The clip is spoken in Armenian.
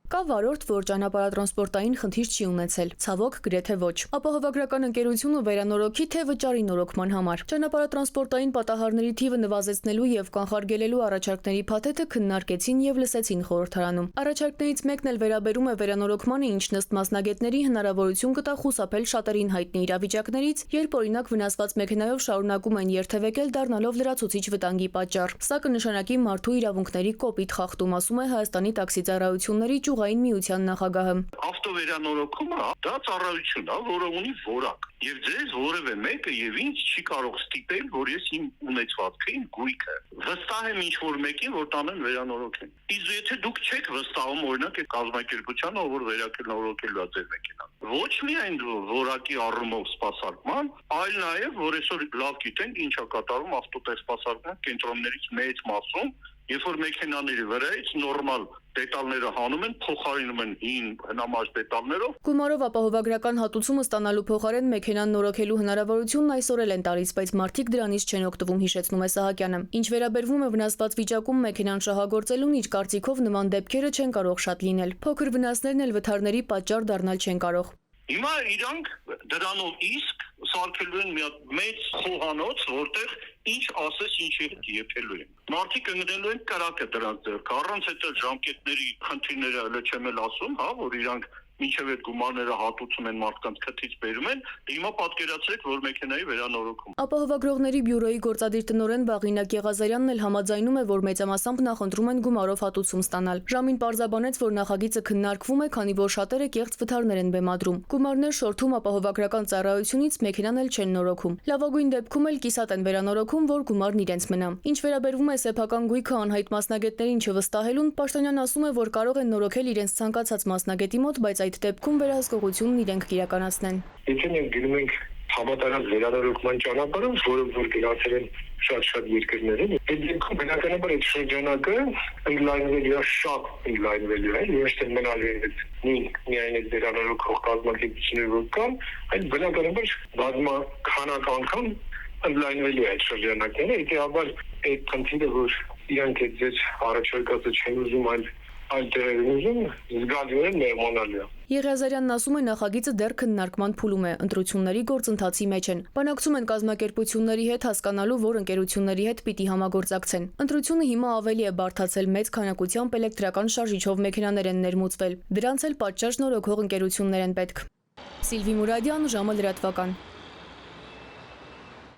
Կա վարորդ, որ ճանապարհատրանսպորտային խնդիր չի ունեցել, ցավոք գրեթե ոչ։ Ապահովագրական ընկերությունը վերանորոգի թե վճարի նորոգման համար։ Ճանապարհատրանսպորտային պատահարների թիվը նվազեցնելու եւ կանխարգելելու առաջարկների փաթեթը քննարկեցին եւ լսեցին խորհրդարանում։ Առաջարկներից մեկն էլ վերաբերում է վերանորոգմանը, ինչն ըստ մասնագետների հնարավորություն կտա խուսափել շատերին հայտնի իրավիճակներից, երբ օրինակ վնասված մեքենայով շարունակում են երթևեկել, դառնալով լրացուցիչ վտանգի պատճառ։ Սա կնշանակի մարդու իրավունքների կոպիտ խախտում, ասում է Հայաստանի տաքսի ծառայությունների Ճյուղային միության նախագահը։ Ավտովերանորոգումը դա ծառայություն է, որը ունի որակ։ Եվ ձեզ որևէ մեկը եւ ինձ չի կարող ստիպել, որ ես իմ ունեցվածքը, իմ գույքը վստահեմ ինչ-որ մեկին, որ տանեն վերանորոգեն։ Իսկ եթե դուք չեք վստահում, օրինակ, այդ կազմակերպությանը, որ վերանորոգելու է ձեր մեքենան, ոչ միայն որակի առումով սպասարկման, այլ նաեւ, որ այսօր լավ գիտենք ինչ է կատարում ավտոտեսպասարկման կենտրոններից մեծ մասում, երբ որ մեքենաների վրայից նորմալ դետալները հանում են, փոխարինում են հին հնամաշ դետալներով։ Գումարով ապահովագրական հատուցումը ստանալու փոխարեն մեքենան նորոգելու հնարավորությունն այսօր էլ են տալիս, բայց մարդիկ դրանից չեն օգտվում, հիշեցնում է Սահակյանը։ Ինչ վերաբերվում է վնասված վիճակում մեքենան շահագործելուն, իր կարծիքով նման դեպքերը չեն կարող շատ լինել։ Փոքր վնասներն էլ վթարների պատճառ դառնալ չեն կարող։ Հիմա իրանք դրանով իսկ սարքելու են մի հատ մեծ խոհանոց, որտեղ ինչ ասես ինչի եփելու են։ Մարդիկ ընկնելու են կրակը դրանց ձեռքը, առանց այդ ժամկետների խնդիրները հələ չեմ էլ ասում, հա, որ իրանք մինչև այդ գումարները հատուցում են մարդկանց քթից բերում են, հիմա պատկերացրեք, որ մեքենայի վերանորոգում։ Ապահովագրողների բյուրոյի գործադիր տնօրեն Բաղինակ Եղազարյանն էլ համաձայնում է, որ մեծամասամբ նախընտրում են գումարով հատուցում ստանալ։ Ժամին պարզաբանեց, որ նախագիծը քննարկվում է, քանի որ շատերը կեղծ վթարներ են բեմադրում։ Գումարներ շորթում ապահովագրական ծառայությունից մեքենան էլ չեն նորոգում։ Լավագույն դեպքում էլ կիսատ են վերանորոգում, որ գումարն իրենց մնա։ Ինչ վերաբերվում է սեփական գույքը անհայտ մասնագետներին չվստահելուն, Պաշտոնյան ասում է, որ կարող են նորոգել իրենց ցանկացած մասնագետի մոտ, բայց այդ դեպքում վերահսկողությունն իրենք կիրականացնեն։ Եթե մենք գնում ենք համատարած վերանորոգման ճանապարհով, որը որ գնացել են շատ երկրներում, այդ դեպքում բնականաբար այդ շրջանակը ընդլայնվելու է, շատ ընդլայնվելու է, ոչ թե մնալու է միայն այդ վերանորոգող կազմակերպությունները որ կան, այլ բնականաբար բազմաքանակ անգամ ընդլայնվելու է այդ շրջանակները, հետեւաբար այդ խնդիրը, որ իրանք այդ ձեր առաջարկածը չեն ուզում, այլ դերերն ուզում, զգալիորեն մեղմանալու է։ Եղիազարյանն ասում է, նախագիծը դեռ քննարկման փուլում է, ընտրությունների գործընթացի մեջ են։ Բանակցում են կազմակերպությունների հետ հասկանալու, որ ընկերությունների հետ պիտի համագործակցեն։ Ընտրությունը հիմա ավելի է բարդացել, մեծ քանակությամբ էլեկտրական շարժիչով մեքենաներ են ներմուծվել։ Դրանց էլ պատշաճ նորոգող ընկերություններ են պետք։ Սիլվի Մուրադյան, ժամը լրատվական։